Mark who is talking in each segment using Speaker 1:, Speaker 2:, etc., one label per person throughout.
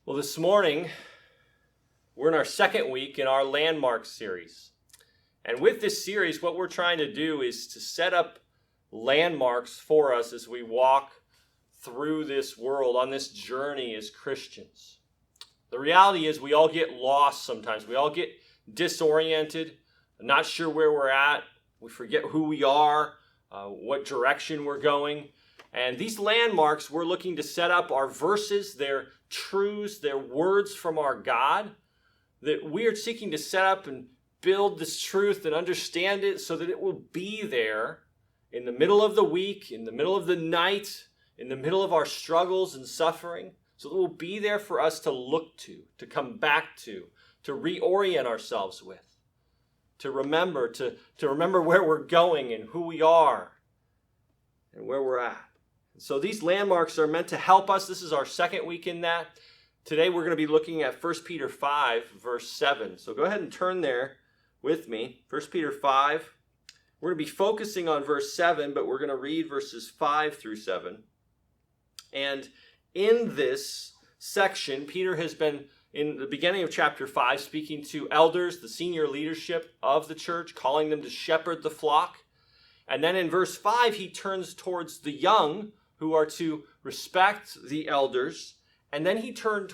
Speaker 1: Well, this morning, we're in our second week in our landmark series. And with this series, what we're trying to do is to set up landmarks for us as we walk through this world on this journey as Christians. The reality is we all get lost sometimes. We all get disoriented, not sure where we're at. We forget who we are, what direction we're going. And these landmarks, we're looking to set up our verses, their truths, their words from our God, that we are seeking to set up and build this truth and understand it so that it will be there in the middle of the week, in the middle of the night, in the middle of our struggles and suffering, so that it will be there for us to look to come back to reorient ourselves with, to remember where we're going and who we are and where we're at. So these landmarks are meant to help us. This is our second week in that. Today we're going to be looking at 1 Peter 5, verse 7. So go ahead and turn there with me. 1 Peter 5. We're going to be focusing on verse 7, but we're going to read verses 5 through 7. And in this section, Peter has been, in the beginning of chapter 5, speaking to elders, the senior leadership of the church, calling them to shepherd the flock. And then in verse 5, he turns towards the young, who are to respect the elders, and then he turns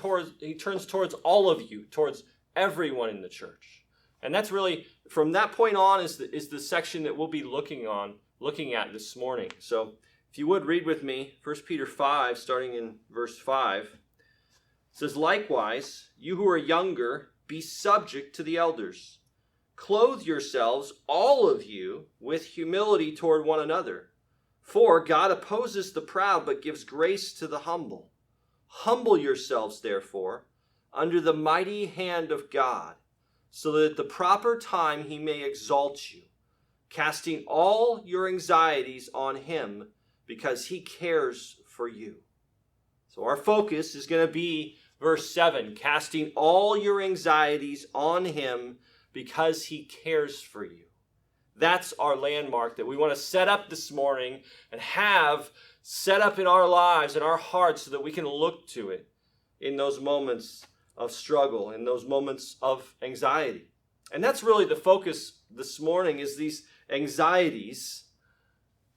Speaker 1: towards all of you, towards everyone in the church. And that's really, from that point on, is the section that we'll be looking at this morning. So if you would read with me, 1 Peter 5, starting in verse 5. It says, "Likewise, you who are younger, be subject to the elders. Clothe yourselves, all of you, with humility toward one another. For God opposes the proud, but gives grace to the humble. Humble yourselves, therefore, under the mighty hand of God, so that at the proper time he may exalt you, casting all your anxieties on him, because he cares for you." So our focus is going to be verse 7, casting all your anxieties on him, because he cares for you. That's our landmark that we want to set up this morning and have set up in our lives and our hearts so that we can look to it in those moments of struggle, in those moments of anxiety. And that's really the focus this morning, is these anxieties.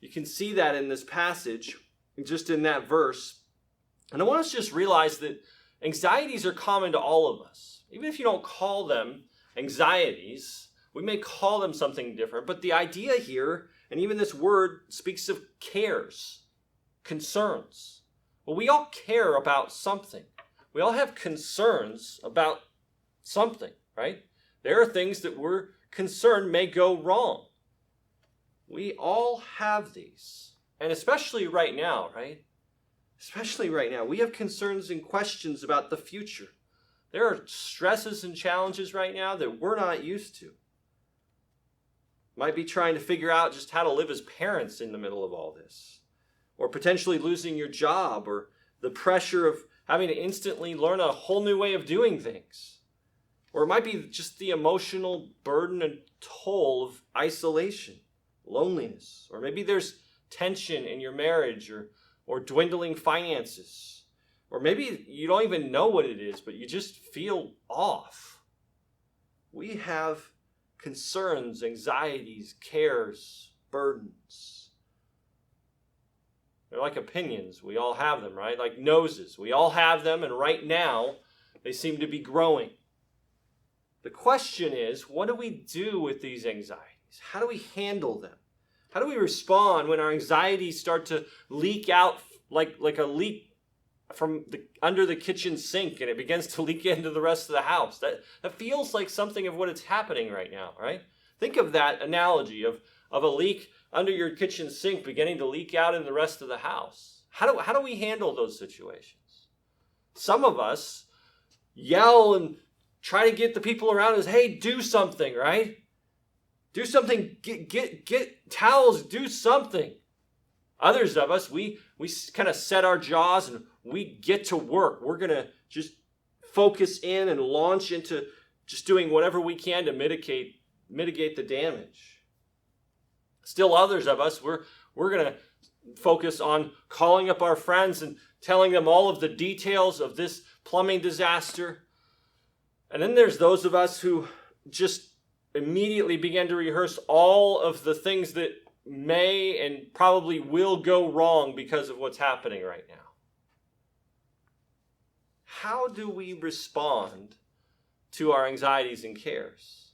Speaker 1: You can see that in this passage, just in that verse. And I want us to just realize that anxieties are common to all of us. Even if you don't call them anxieties, we may call them something different, but the idea here, and even this word, speaks of cares, concerns. Well, we all care about something. We all have concerns about something, right? There are things that we're concerned may go wrong. We all have these. And especially right now, right? Especially right now, we have concerns and questions about the future. There are stresses and challenges right now that we're not used to. Might be trying to figure out just how to live as parents in the middle of all this. Or potentially losing your job, or the pressure of having to instantly learn a whole new way of doing things. Or it might be just the emotional burden and toll of isolation, loneliness. Or maybe there's tension in your marriage, or dwindling finances. Or maybe you don't even know what it is, but you just feel off. We have concerns, anxieties, cares, burdens. They're like opinions. We all have them, right? Like noses. We all have them, and right now, they seem to be growing. The question is, what do we do with these anxieties? How do we handle them? How do we respond when our anxieties start to leak out like a leak from under the kitchen sink, and it begins to leak into the rest of the house? That feels like something of what is happening right now, right? Think of that analogy of a leak under your kitchen sink beginning to leak out in the rest of the house. How do we handle those situations? Some of us yell and try to get the people around us, hey, do something, right? Do something, get towels, do something. Others of us, we kind of set our jaws and we get to work. We're going to just focus in and launch into just doing whatever we can to mitigate the damage. Still others of us, we're going to focus on calling up our friends and telling them all of the details of this plumbing disaster. And then there's those of us who just immediately begin to rehearse all of the things that may and probably will go wrong because of what's happening right now. How do we respond to our anxieties and cares?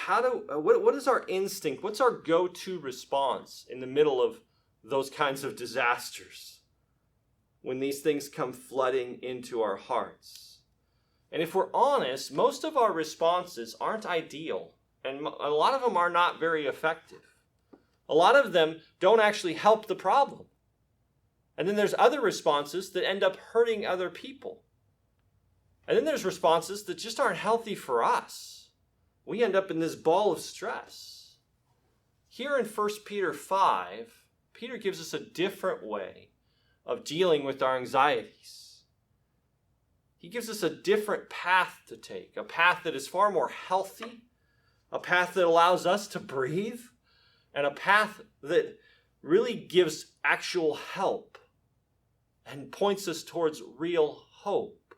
Speaker 1: What is our instinct? What's our go-to response in the middle of those kinds of disasters when these things come flooding into our hearts? And if we're honest, most of our responses aren't ideal, and a lot of them are not very effective. A lot of them don't actually help the problem. And then there's other responses that end up hurting other people. And then there's responses that just aren't healthy for us. We end up in this ball of stress. Here in 1 Peter 5, Peter gives us a different way of dealing with our anxieties. He gives us a different path to take, a path that is far more healthy, a path that allows us to breathe, and a path that really gives actual help and points us towards real hope.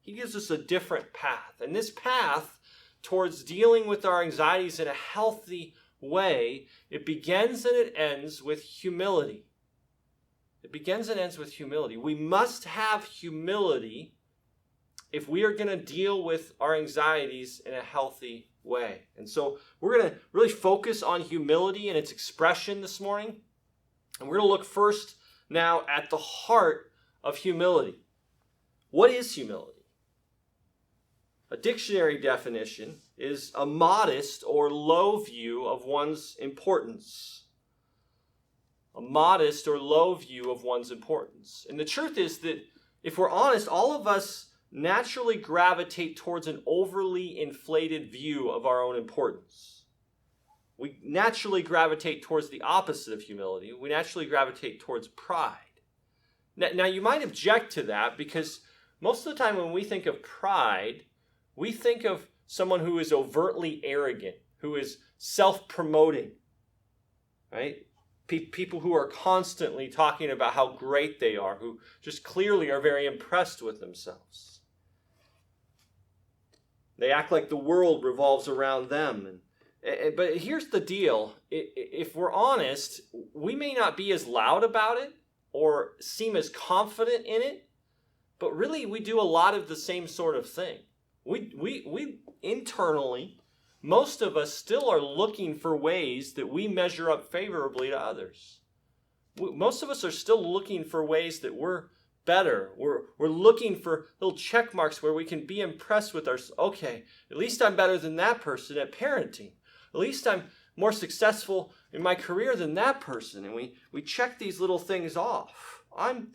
Speaker 1: He gives us a different path. And this path towards dealing with our anxieties in a healthy way, it begins and it ends with humility. It begins and ends with humility. We must have humility if we are going to deal with our anxieties in a healthy way. And so we're going to really focus on humility and its expression this morning. And we're going to look first now at the heart of humility. What is humility? A dictionary definition is a modest or low view of one's importance. A modest or low view of one's importance. And the truth is that, if we're honest, all of us naturally gravitate towards an overly inflated view of our own importance. We naturally gravitate towards the opposite of humility. We naturally gravitate towards pride. Now you might object to that because most of the time when we think of pride, we think of someone who is overtly arrogant, who is self-promoting, right? People who are constantly talking about how great they are, who just clearly are very impressed with themselves. They act like the world revolves around them. But here's the deal. If we're honest, we may not be as loud about it or seem as confident in it, but really we do a lot of the same sort of thing. We internally, most of us still are looking for ways that we measure up favorably to others. Most of us are still looking for ways that we're better. We're looking for little check marks where we can be impressed with ourselves. Okay, at least I'm better than that person at parenting. At least I'm more successful in my career than that person. And we check these little things off. I'm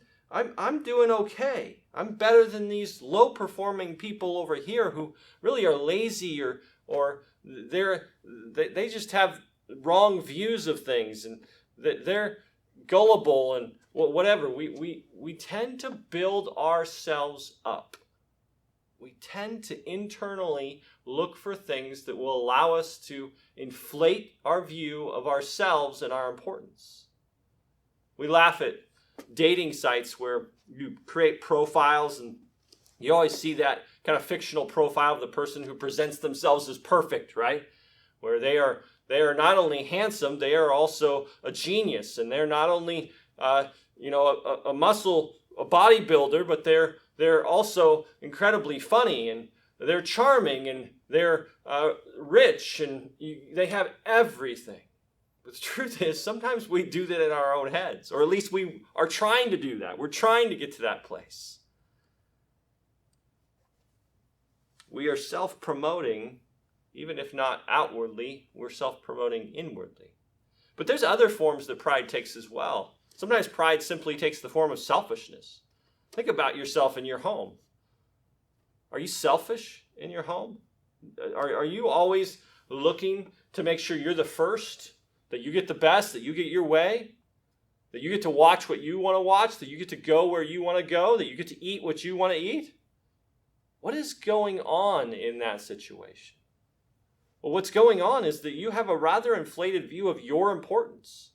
Speaker 1: doing okay. I'm better than these low-performing people over here who really are lazy or they just have wrong views of things and they're gullible and whatever. We tend to build ourselves up. We tend to internally look for things that will allow us to inflate our view of ourselves and our importance. We laugh at dating sites where you create profiles and you always see that kind of fictional profile of the person who presents themselves as perfect, right? Where they are not only handsome, they are also a genius, and they're not only a bodybuilder, but they're also incredibly funny, and they're charming, and they're rich, and they have everything. But the truth is, sometimes we do that in our own heads, or at least we are trying to do that. We're trying to get to that place. We are self-promoting, even if not outwardly, we're self-promoting inwardly. But there's other forms that pride takes as well. Sometimes pride simply takes the form of selfishness. Think about yourself in your home. Are you selfish in your home? Are you always looking to make sure you're the first? That you get the best, that you get your way, that you get to watch what you want to watch, that you get to go where you want to go, that you get to eat what you want to eat? What is going on in that situation? Well, what's going on is that you have a rather inflated view of your importance.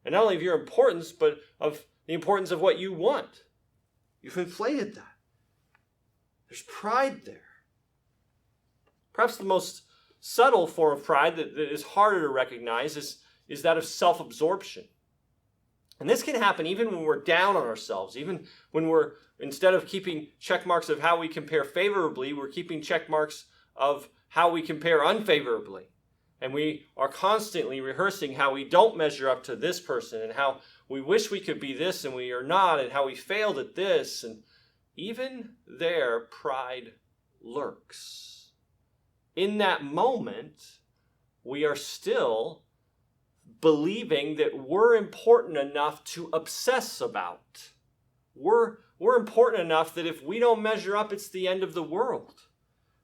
Speaker 1: And not only of your importance, but of the importance of what you want. You've inflated that. There's pride there. Perhaps the most subtle form of pride that is harder to recognize is that of self-absorption. And this can happen even when we're down on ourselves, even when we're, instead of keeping check marks of how we compare favorably, we're keeping check marks of how we compare unfavorably. And we are constantly rehearsing how we don't measure up to this person and how we wish we could be this and we are not and how we failed at this. And even there, pride lurks. In that moment, we are still believing that we're important enough to obsess about. We're important enough that if we don't measure up, it's the end of the world.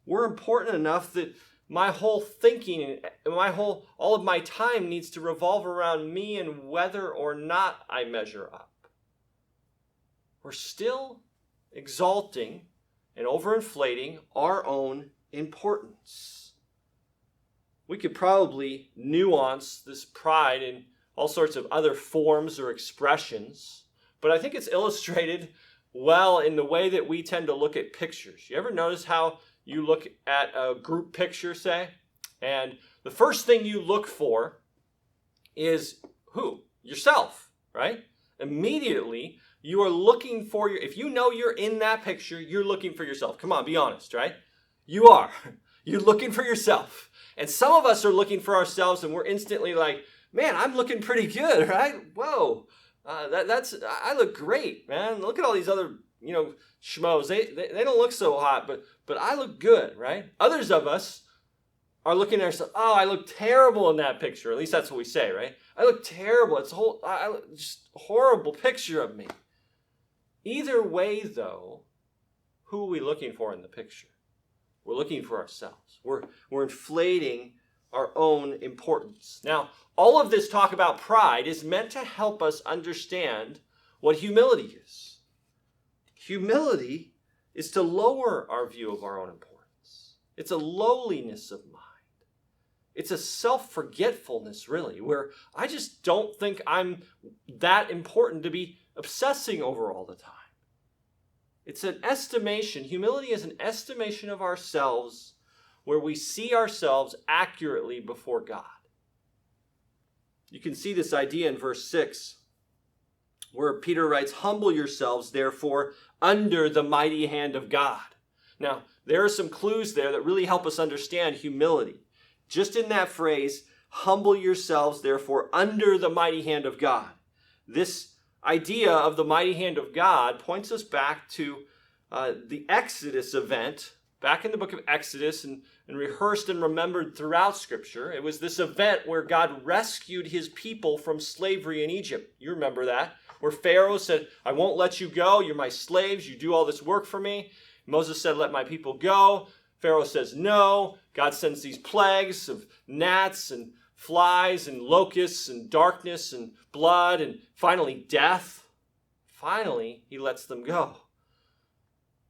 Speaker 1: We're important enough that my whole thinking, all of my time needs to revolve around me and whether or not I measure up. We're still exalting and overinflating our own importance. We could probably nuance this pride in all sorts of other forms or expressions, but I think it's illustrated well in the way that we tend to look at pictures. You ever notice how you look at a group picture, say, and the first thing you look for is who? Yourself, right? Immediately, you are looking for if you know you're in that picture, you're looking for yourself. Come on, be honest, right? You are. You're looking for yourself. And some of us are looking for ourselves and we're instantly like, man, I'm looking pretty good, right? Whoa, I look great, man. Look at all these other, schmoes. They don't look so hot, but I look good, right? Others of us are looking at ourselves, oh, I look terrible in that picture. At least that's what we say, right? I look terrible. It's just a horrible picture of me. Either way, though, who are we looking for in the picture? We're looking for ourselves. We're inflating our own importance. Now, all of this talk about pride is meant to help us understand what humility is. Humility is to lower our view of our own importance. It's a lowliness of mind. It's a self-forgetfulness, really, where I just don't think I'm that important to be obsessing over all the time. It's an estimation. Humility is an estimation of ourselves where we see ourselves accurately before God. You can see this idea in verse 6, where Peter writes, "Humble yourselves, therefore, under the mighty hand of God." Now, there are some clues there that really help us understand humility. Just in that phrase, "Humble yourselves, therefore, under the mighty hand of God." This idea of the mighty hand of God points us back to the Exodus event, back in the book of Exodus, and rehearsed and remembered throughout Scripture. It was this event where God rescued his people from slavery in Egypt. You remember that, where Pharaoh said, "I won't let you go. You're my slaves. You do all this work for me." Moses said, "Let my people go." Pharaoh says no. God sends these plagues of gnats and flies and locusts and darkness and blood and finally death. Finally, he lets them go.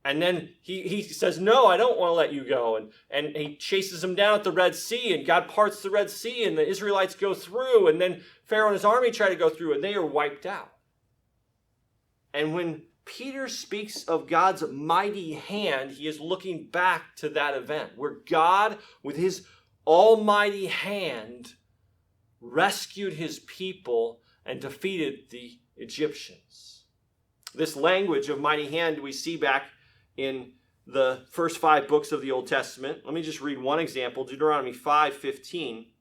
Speaker 1: And then he says, "No, I don't want to let you go." And he chases them down at the Red Sea, and God parts the Red Sea, and the Israelites go through, and then Pharaoh and his army try to go through, and they are wiped out. And when Peter speaks of God's mighty hand, he is looking back to that event where God, with his almighty hand, rescued his people and defeated the Egyptians. This language of mighty hand we see back in the first 5 books of the Old Testament. Let me just read one example. Deuteronomy 5:15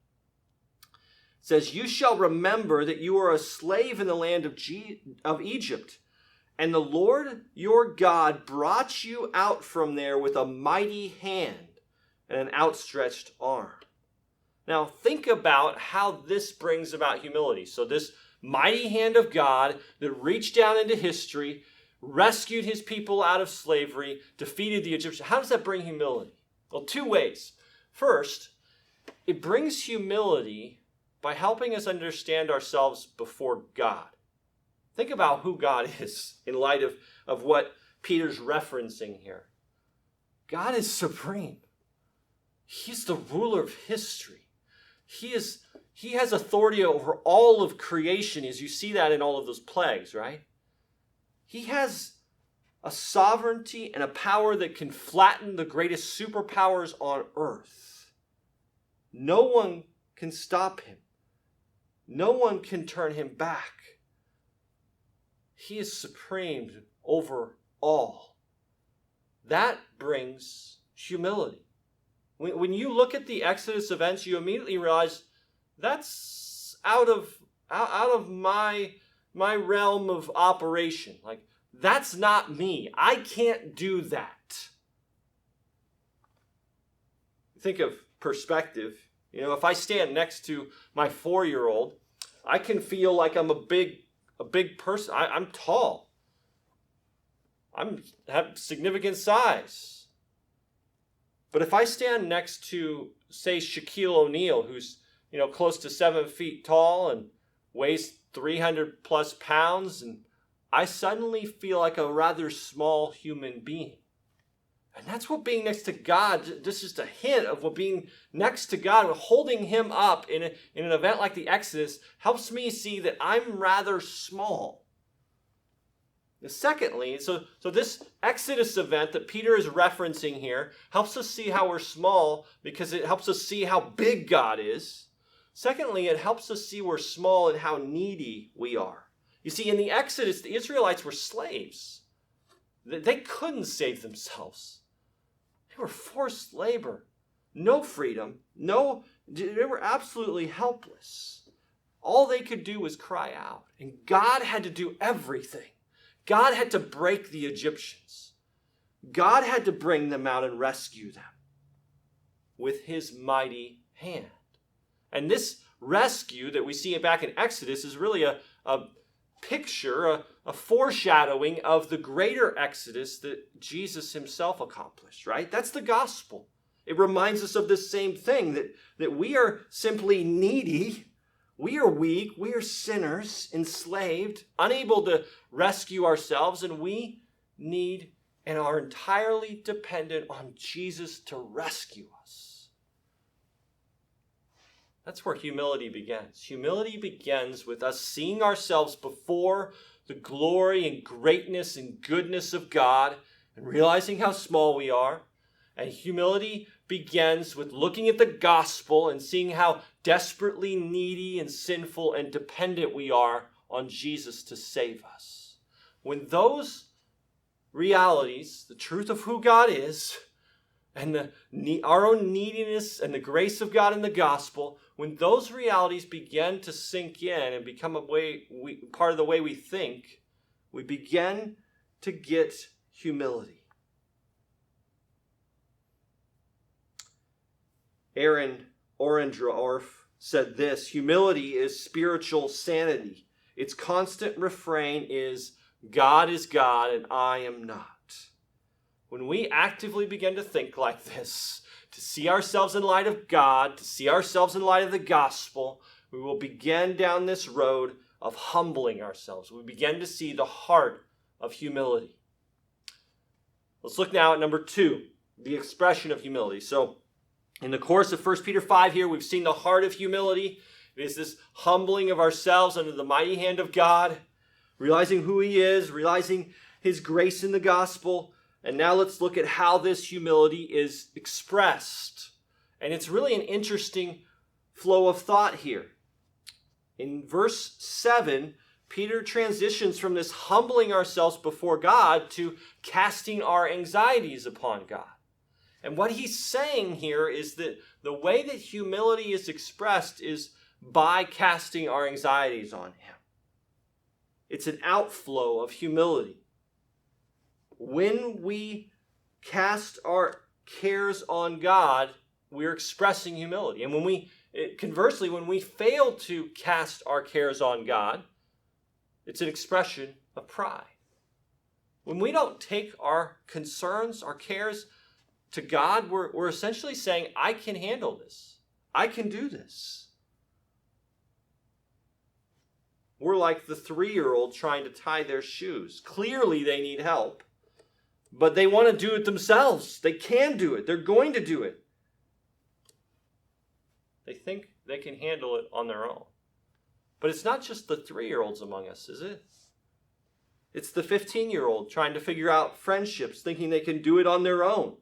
Speaker 1: says, "You shall remember that you are a slave in the land of Egypt, and the Lord your God brought you out from there with a mighty hand and an outstretched arm." Now think about how this brings about humility. So this mighty hand of God that reached down into history, rescued his people out of slavery, defeated the Egyptians. How does that bring humility? Well, 2 ways. First, it brings humility by helping us understand ourselves before God. Think about who God is in light of what Peter's referencing here. God is supreme. He's the ruler of history. He is He has authority over all of creation, as you see that in all of those plagues, right? He has a sovereignty and a power that can flatten the greatest superpowers on earth. No one can stop him. No one can turn him back. He is supreme over all. That brings humility. When you look at the Exodus events, you immediately realize that's out of my realm of operation. Like, that's not me. I can't do that. Think of perspective. You know, if I stand next to my 4-year-old, I can feel like I'm a big person. I'm tall. Have significant size. But if I stand next to, say, Shaquille O'Neal, who's, close to 7 feet tall and weighs 300 plus pounds, and I suddenly feel like a rather small human being. And that's what being next to God, this is just a hint of what being next to God, holding him up in an event like the Exodus, helps me see that I'm rather small. And secondly, so this Exodus event that Peter is referencing here helps us see how we're small because it helps us see how big God is. Secondly, it helps us see we're small and how needy we are. You see, in the Exodus, the Israelites were slaves. They couldn't save themselves. They were forced labor. No freedom. They were absolutely helpless. All they could do was cry out. And God had to do everything. God had to break the Egyptians. God had to bring them out and rescue them with his mighty hand. And this rescue that we see back in Exodus is really a picture, a foreshadowing of the greater Exodus that Jesus himself accomplished, right? That's the gospel. It reminds us of this same thing, that we are simply needy, we are weak, we are sinners, enslaved, unable to rescue ourselves, and we need and are entirely dependent on Jesus to rescue us. That's where humility begins. Humility begins with us seeing ourselves before the glory and greatness and goodness of God and realizing how small we are. And humility begins with looking at the gospel and seeing how desperately needy and sinful and dependent we are on Jesus to save us. When those realities, the truth of who God is, and our own neediness and the grace of God in the gospel, when those realities begin to sink in and become part of the way we think, we begin to get humility. Aaron Orendorff said this: humility is spiritual sanity. Its constant refrain is, God is God and I am not. When we actively begin to think like this, to see ourselves in light of God, to see ourselves in light of the gospel, we will begin down this road of humbling ourselves. We begin to see the heart of humility. Let's look now at number 2, the expression of humility. So in the course of 1 Peter 5 here, we've seen the heart of humility. It is this humbling of ourselves under the mighty hand of God, realizing who he is, realizing his grace in the gospel. And now let's look at how this humility is expressed. And it's really an interesting flow of thought here. In verse 7, Peter transitions from this humbling ourselves before God to casting our anxieties upon God. And what he's saying here is that the way that humility is expressed is by casting our anxieties on him. It's an outflow of humility. When we cast our cares on God, we're expressing humility. And conversely, when we fail to cast our cares on God, it's an expression of pride. When we don't take our concerns, our cares to God, we're essentially saying, I can handle this. I can do this. We're like the 3-year-old trying to tie their shoes. Clearly, they need help. But they want to do it themselves. They can do it. They're going to do it. They think they can handle it on their own. But it's not just the 3-year-olds among us, is it? It's the 15-year-old trying to figure out friendships, thinking they can do it on their own.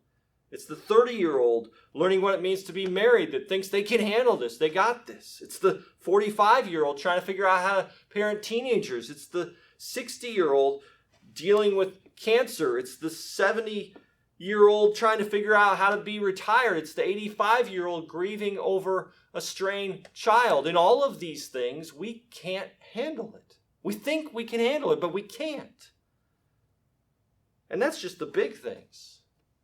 Speaker 1: It's the 30-year-old learning what it means to be married that thinks they can handle this, they got this. It's the 45-year-old trying to figure out how to parent teenagers. It's the 60-year-old dealing with cancer. It's the 70-year-old trying to figure out how to be retired. It's the 85-year-old grieving over a straying child. In all of these things, we can't handle it. We think we can handle it, but we can't. And that's just the big things.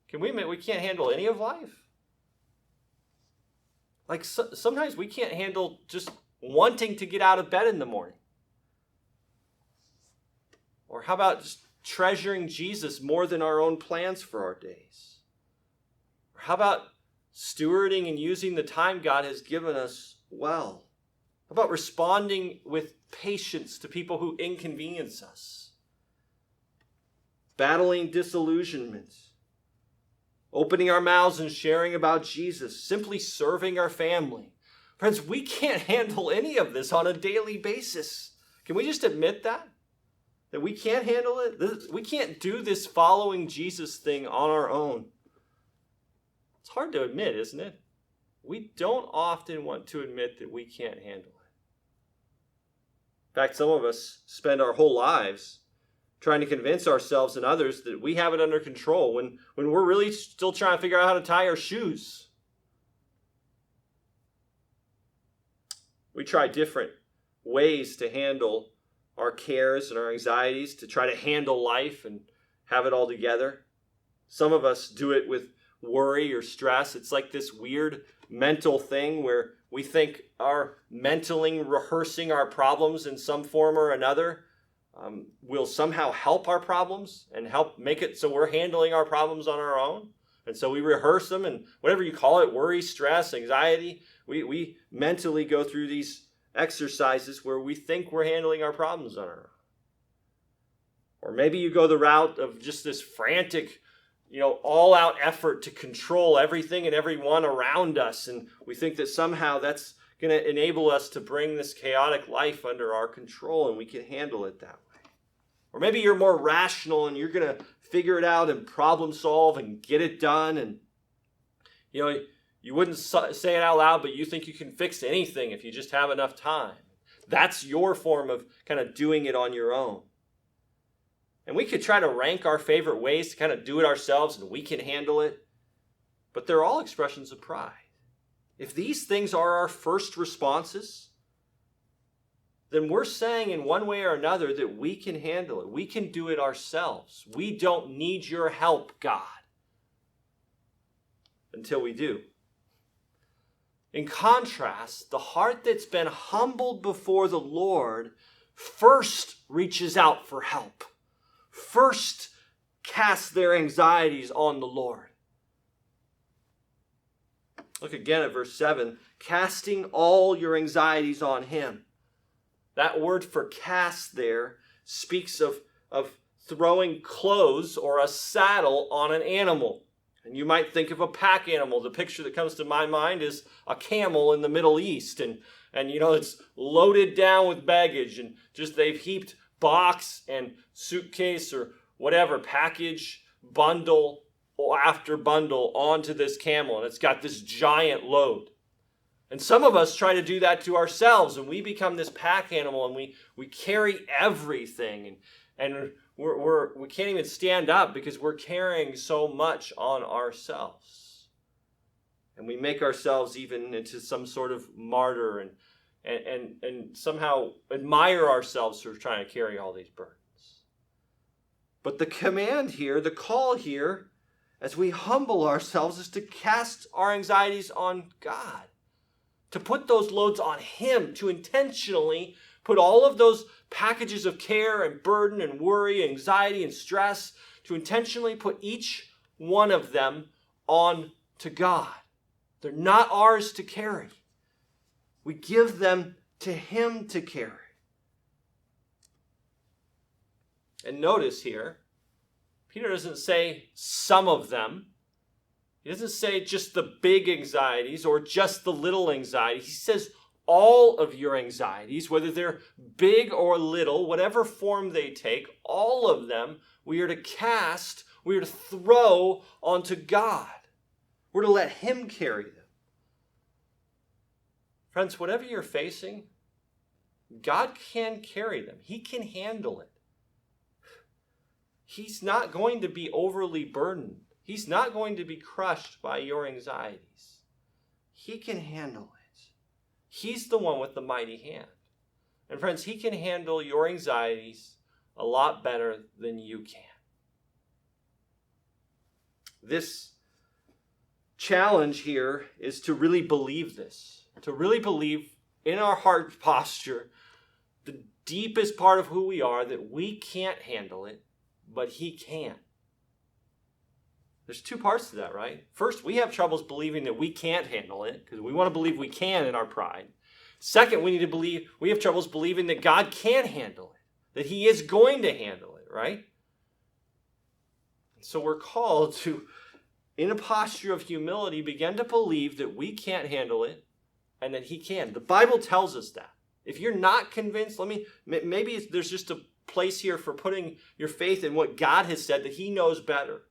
Speaker 1: Can we admit we can't handle any of life? Like sometimes we can't handle just wanting to get out of bed in the morning. Or how about just treasuring Jesus more than our own plans for our days? Or how about stewarding and using the time God has given us well? How about responding with patience to people who inconvenience us? Battling disillusionment. Opening our mouths and sharing about Jesus. Simply serving our family. Friends, we can't handle any of this on a daily basis. Can we just admit that? That we can't handle it? We can't do this following Jesus thing on our own. It's hard to admit, isn't it? We don't often want to admit that we can't handle it. In fact, some of us spend our whole lives trying to convince ourselves and others that we have it under control when we're really still trying to figure out how to tie our shoes. We try different ways to handle our cares and our anxieties, to try to handle life and have it all together. Some of us do it with worry or stress. It's like this weird mental thing where we think our mentally rehearsing our problems in some form or another will somehow help our problems and help make it so we're handling our problems on our own. And so we rehearse them, and whatever you call it, worry, stress, anxiety, we mentally go through these exercises where we think we're handling our problems on our own. Or maybe you go the route of just this frantic, all-out effort to control everything and everyone around us, and we think that somehow that's going to enable us to bring this chaotic life under our control, and we can handle it that way. Or maybe you're more rational and you're going to figure it out and problem solve and get it done, and you wouldn't say it out loud, but you think you can fix anything if you just have enough time. That's your form of kind of doing it on your own. And we could try to rank our favorite ways to kind of do it ourselves and we can handle it, but they're all expressions of pride. If these things are our first responses, then we're saying in one way or another that we can handle it. We can do it ourselves. We don't need your help, God. Until we do. In contrast, the heart that's been humbled before the Lord first reaches out for help. First casts their anxieties on the Lord. Look again at verse 7. Casting all your anxieties on him. That word for cast there speaks of throwing clothes or a saddle on an animal. And you might think of a pack animal. The picture that comes to my mind is a camel in the Middle East. And it's loaded down with baggage. And just they've heaped box and suitcase or whatever, package, bundle after bundle onto this camel. And it's got this giant load. And some of us try to do that to ourselves, and we become this pack animal, and we carry everything, and we can't even stand up because we're carrying so much on ourselves. And we make ourselves even into some sort of martyr and somehow admire ourselves for trying to carry all these burdens. But the command here, the call here, as we humble ourselves, is to cast our anxieties on God. To put those loads on him, to intentionally put all of those packages of care and burden and worry, anxiety and stress, to intentionally put each one of them on to God. They're not ours to carry. We give them to him to carry. And notice here, Peter doesn't say some of them. He doesn't say just the big anxieties or just the little anxieties. He says all of your anxieties, whether they're big or little, whatever form they take, all of them we are to cast, we are to throw onto God. We're to let him carry them. Friends, whatever you're facing, God can carry them. He can handle it. He's not going to be overly burdened. He's not going to be crushed by your anxieties. He can handle it. He's the one with the mighty hand. And friends, he can handle your anxieties a lot better than you can. This challenge here is to really believe this, to really believe in our heart posture, the deepest part of who we are, that we can't handle it, but he can. There's two parts to that, right? First, we have troubles believing that we can't handle it because we want to believe we can in our pride. Second, we have troubles believing that God can handle it, that he is going to handle it, right? So we're called to, in a posture of humility, begin to believe that we can't handle it and that he can. The Bible tells us that. If you're not convinced, maybe there's just a place here for putting your faith in what God has said, that he knows better.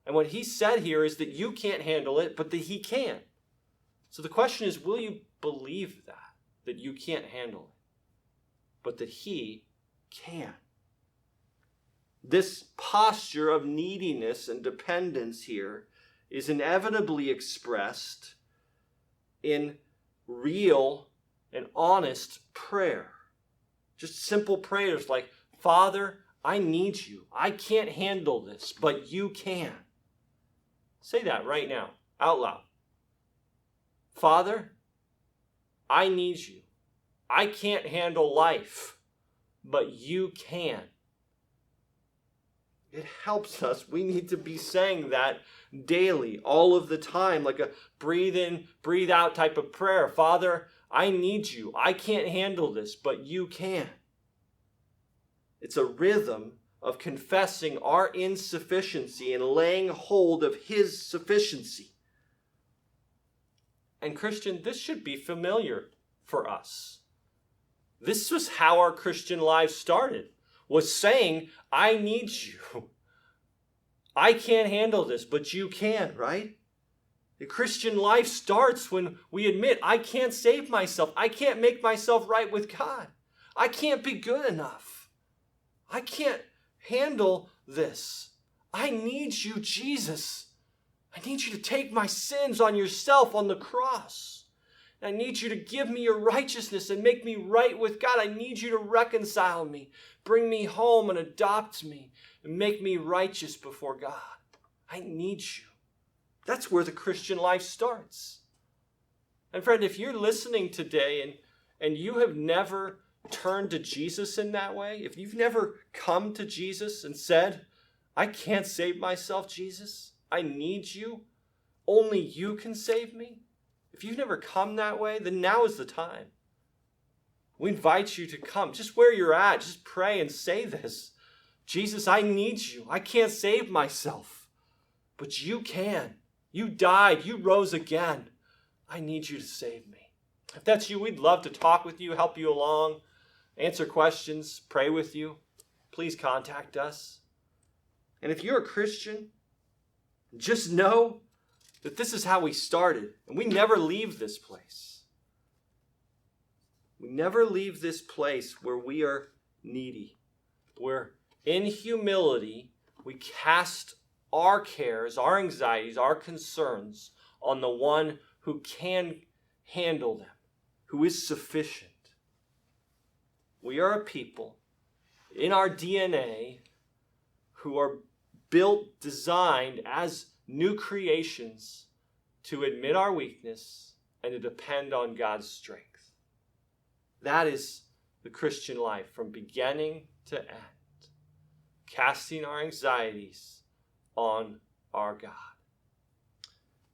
Speaker 1: And what he said here is that you can't handle it, but that he can. So the question is, will you believe that you can't handle it, but that he can? This posture of neediness and dependence here is inevitably expressed in real and honest prayer. Just simple prayers like, Father, I need you. I can't handle this, but you can. Say that right now, out loud. Father, I need you. I can't handle life, but you can. It helps us. We need to be saying that daily, all of the time, like a breathe in, breathe out type of prayer. Father, I need you. I can't handle this, but you can. It's a rhythm of confessing our insufficiency and laying hold of his sufficiency. And Christian, this should be familiar for us. This was how our Christian lives started, was saying, I need you. I can't handle this, but you can, right? The Christian life starts when we admit, I can't save myself. I can't make myself right with God. I can't be good enough. I can't handle this. I need you, Jesus. I need you to take my sins on yourself on the cross. I need you to give me your righteousness and make me right with God. I need you to reconcile me, bring me home and adopt me and make me righteous before God. I need you. That's where the Christian life starts. And friend, if you're listening today and you have never turned to Jesus in that way, if you've never come to Jesus and said, I can't save myself, Jesus, I need you, only you can save me. If you've never come that way, then now is the time. We invite you to come, just where you're at, just pray and say this. Jesus, I need you. I can't save myself, but you can. You died, you rose again. I need you to save me. If that's you, we'd love to talk with you, help you along, answer questions, pray with you. Please contact us. And if you're a Christian, just know that this is how we started, and we never leave this place. We never leave this place where we are needy, where in humility we cast our cares, our anxieties, our concerns on the one who can handle them, who is sufficient. We are a people in our DNA who are built, designed as new creations to admit our weakness and to depend on God's strength. That is the Christian life from beginning to end. Casting our anxieties on our God.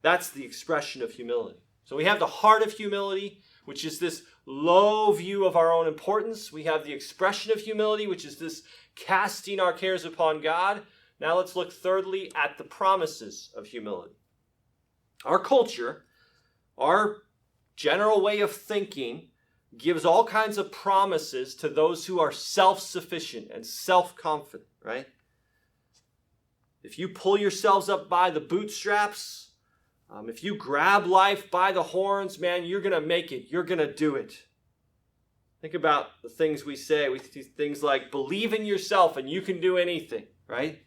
Speaker 1: That's the expression of humility. So we have the heart of humility, which is this low view of our own importance. We have the expression of humility, which is this casting our cares upon God. Now let's look thirdly at the promises of humility. Our culture, our general way of thinking, gives all kinds of promises to those who are self-sufficient and self-confident, right? If you pull yourselves up by the bootstraps, if you grab life by the horns, man, you're going to make it. You're going to do it. Think about the things we say. We do things like believe in yourself and you can do anything, right?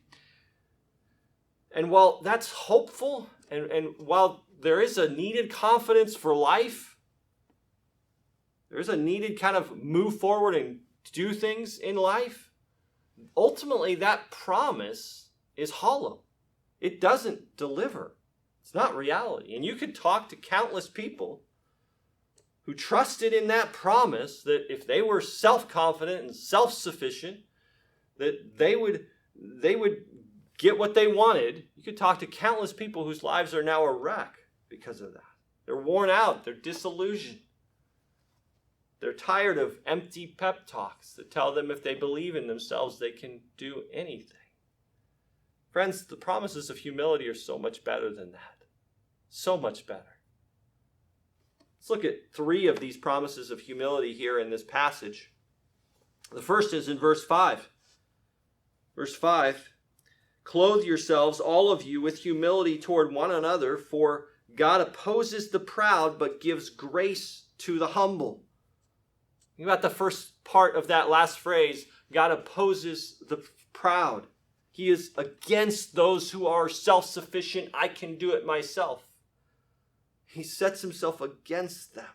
Speaker 1: And while that's hopeful, and while there is a needed confidence for life, there's a needed kind of move forward and do things in life, ultimately that promise is hollow. It doesn't deliver. It's not reality. And you could talk to countless people who trusted in that promise that if they were self-confident and self-sufficient, that they would get what they wanted. You could talk to countless people whose lives are now a wreck because of that. They're worn out. They're disillusioned. They're tired of empty pep talks that tell them if they believe in themselves, they can do anything. Friends, the promises of humility are so much better than that. So much better. Let's look at 3 of these promises of humility here in this passage. The first is in verse 5. Verse 5, clothe yourselves, all of you, with humility toward one another, for God opposes the proud, but gives grace to the humble. Think about the first part of that last phrase. God opposes the proud. He is against those who are self-sufficient. I can do it myself. He sets himself against them.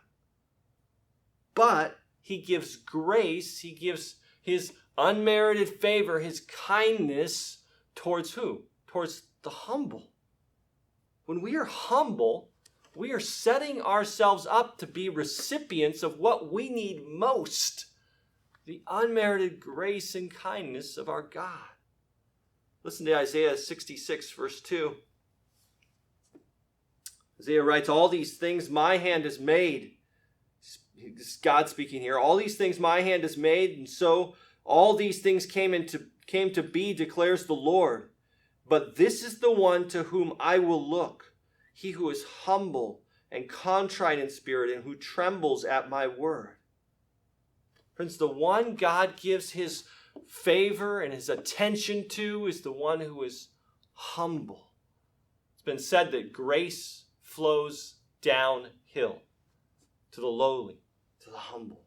Speaker 1: But he gives grace. He gives his unmerited favor, his kindness towards who? Towards the humble. When we are humble, we are setting ourselves up to be recipients of what we need most, the unmerited grace and kindness of our God. Listen to Isaiah 66, verse 2. Isaiah writes, all these things my hand has made. This is God speaking here. All these things my hand has made, and so all these things came to be, declares the Lord. But this is the one to whom I will look, he who is humble and contrite in spirit and who trembles at my word. Friends, the one God gives his favor and his attention to is the one who is humble. It's been said that grace flows downhill to the lowly, to the humble.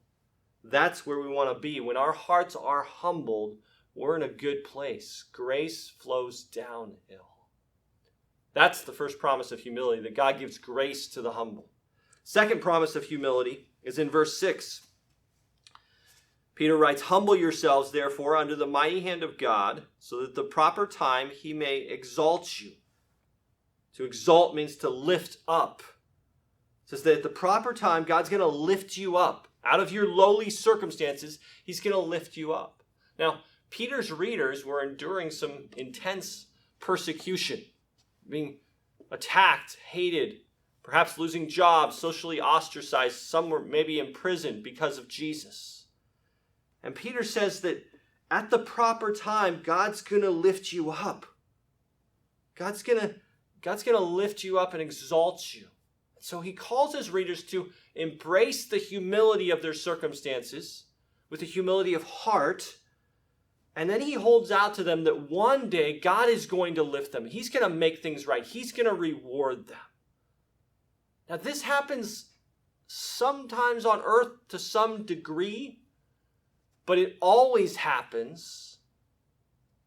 Speaker 1: That's where we want to be. When our hearts are humbled, we're in a good place. Grace flows downhill. That's the first promise of humility, that God gives grace to the humble. Second promise of humility is in verse 6. Peter writes, humble yourselves, therefore, under the mighty hand of God, so that at the proper time he may exalt you. To exalt means to lift up. It says that at the proper time, God's going to lift you up. Out of your lowly circumstances, he's going to lift you up. Now, Peter's readers were enduring some intense persecution, being attacked, hated, perhaps losing jobs, socially ostracized. Some were maybe imprisoned because of Jesus. And Peter says that at the proper time, God's going to lift you up. God's going to lift you up and exalt you. So he calls his readers to embrace the humility of their circumstances with a humility of heart. And then he holds out to them that one day God is going to lift them. He's going to make things right. He's going to reward them. Now this happens sometimes on earth to some degree, but it always happens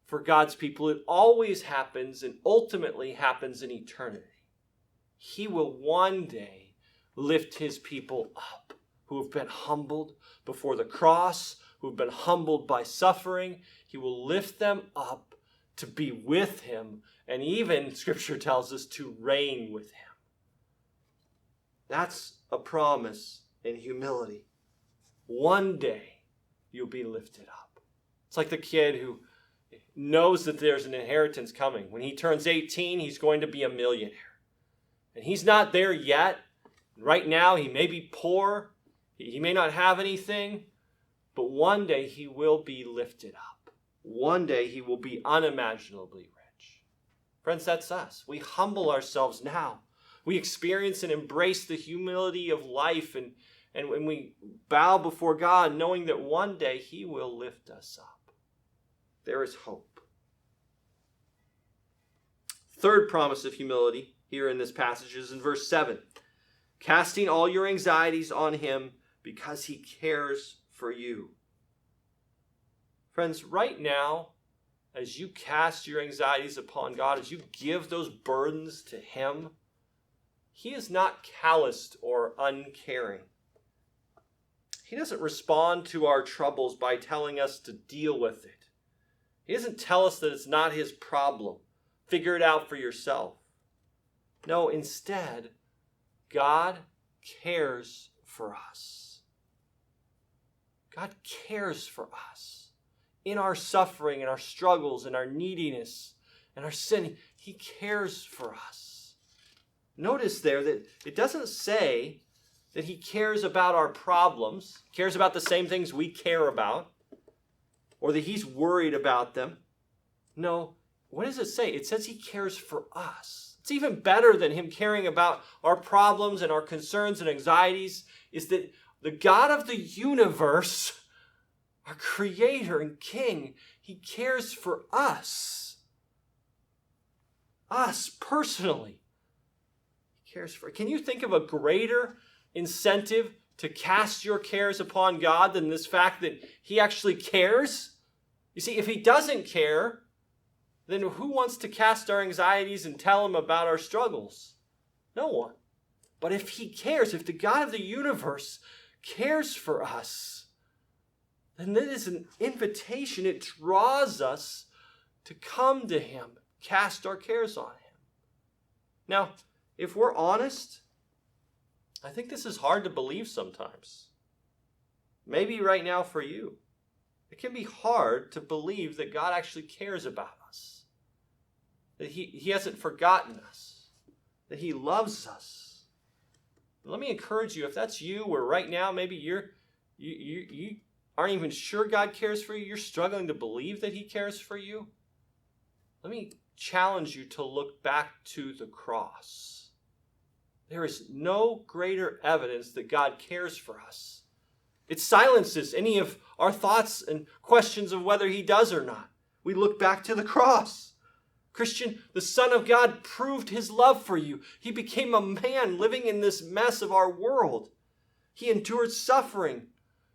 Speaker 1: for God's people. It always happens and ultimately happens in eternity. He will one day lift his people up who have been humbled before the cross, who have been humbled by suffering. He will lift them up to be with him, and even, Scripture tells us, to reign with him. That's a promise in humility. One day you'll be lifted up. It's like the kid who knows that there's an inheritance coming. When he turns 18, he's going to be a millionaire. And he's not there yet. Right now, he may be poor. He may not have anything. But one day, he will be lifted up. One day, he will be unimaginably rich. Friends, that's us. We humble ourselves now we experience and embrace the humility of life, and when we bow before God, knowing that one day he will lift us up. There is hope. Third promise of humility here in this passage is in verse 7. Casting all your anxieties on him because he cares for you. Friends, right now, as you cast your anxieties upon God, as you give those burdens to him, he is not calloused or uncaring. He doesn't respond to our troubles by telling us to deal with it. He doesn't tell us that it's not his problem. Figure it out for yourself. No, instead, God cares for us. God cares for us. In our suffering and our struggles and our neediness and our sin, he cares for us. Notice there that it doesn't say that he cares about our problems, cares about the same things we care about, or that he's worried about them. No, what does it say? It says he cares for us. It's even better than him caring about our problems and our concerns and anxieties, is that the God of the universe, our creator and king, he cares for us. Us personally. He cares for. Can you think of a greater incentive to cast your cares upon God than this fact that he actually cares? You see, if he doesn't care, then who wants to cast our anxieties and tell him about our struggles? No one. But if he cares, if the God of the universe cares for us, then that is an invitation. It draws us to come to him, cast our cares on him. Now, if we're honest, I think this is hard to believe sometimes. Maybe right now for you. It can be hard to believe that God actually cares about us. That he hasn't forgotten us. That he loves us. But let me encourage you, if that's you, or right now maybe you aren't even sure God cares for you, you're struggling to believe that he cares for you, let me challenge you to look back to the cross. There is no greater evidence that God cares for us. It silences any of our thoughts and questions of whether he does or not. We look back to the cross. Christian, the Son of God proved his love for you. He became a man living in this mess of our world. He endured suffering.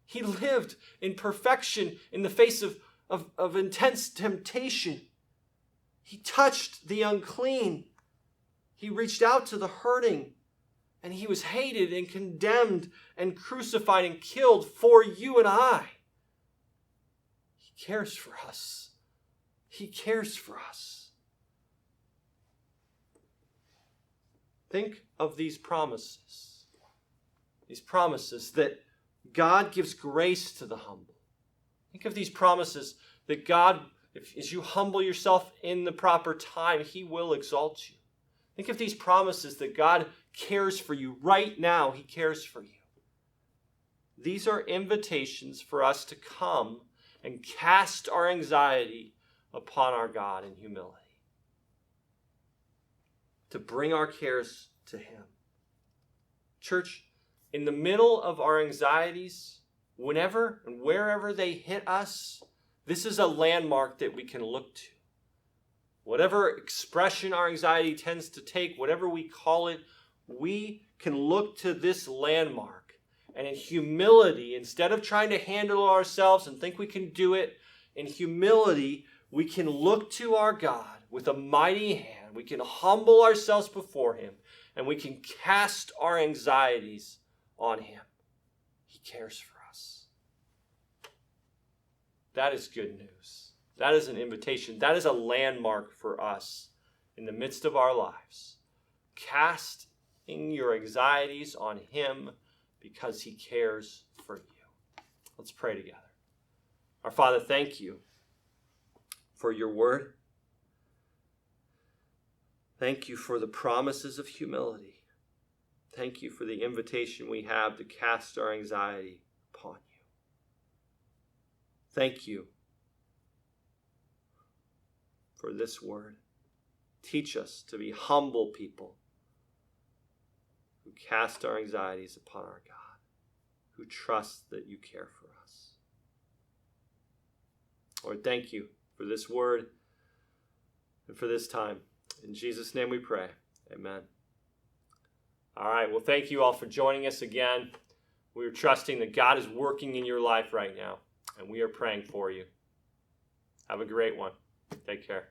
Speaker 1: He lived in perfection in the face of intense temptation. He touched the unclean. He reached out to the hurting. And he was hated and condemned and crucified and killed for you and I. He cares for us. He cares for us. Think of these promises. These promises that God gives grace to the humble. Think of these promises that God, as you humble yourself in the proper time, he will exalt you. Think of these promises that God cares for you right now. He cares for you. These are invitations for us to come and cast our anxiety upon our God in humility. To bring our cares to him. Church, in the middle of our anxieties, whenever and wherever they hit us, this is a landmark that we can look to. Whatever expression our anxiety tends to take, whatever we call it, we can look to this landmark. And in humility, instead of trying to handle ourselves and think we can do it, in humility, we can look to our God with a mighty hand. We can humble ourselves before him, and we can cast our anxieties on him. He cares for us. That is good news. That is an invitation. That is a landmark for us in the midst of our lives. Casting your anxieties on him because he cares for you. Let's pray together. Our Father, thank you for your word. Thank you for the promises of humility. Thank you for the invitation we have to cast our anxiety upon you. Thank you for this word. Teach us to be humble people, who cast our anxieties upon our God, who trusts that you care for us. Lord, thank you for this word and for this time. In Jesus' name we pray. Amen. All right, well, thank you all for joining us again. We are trusting that God is working in your life right now, and we are praying for you. Have a great one. Take care.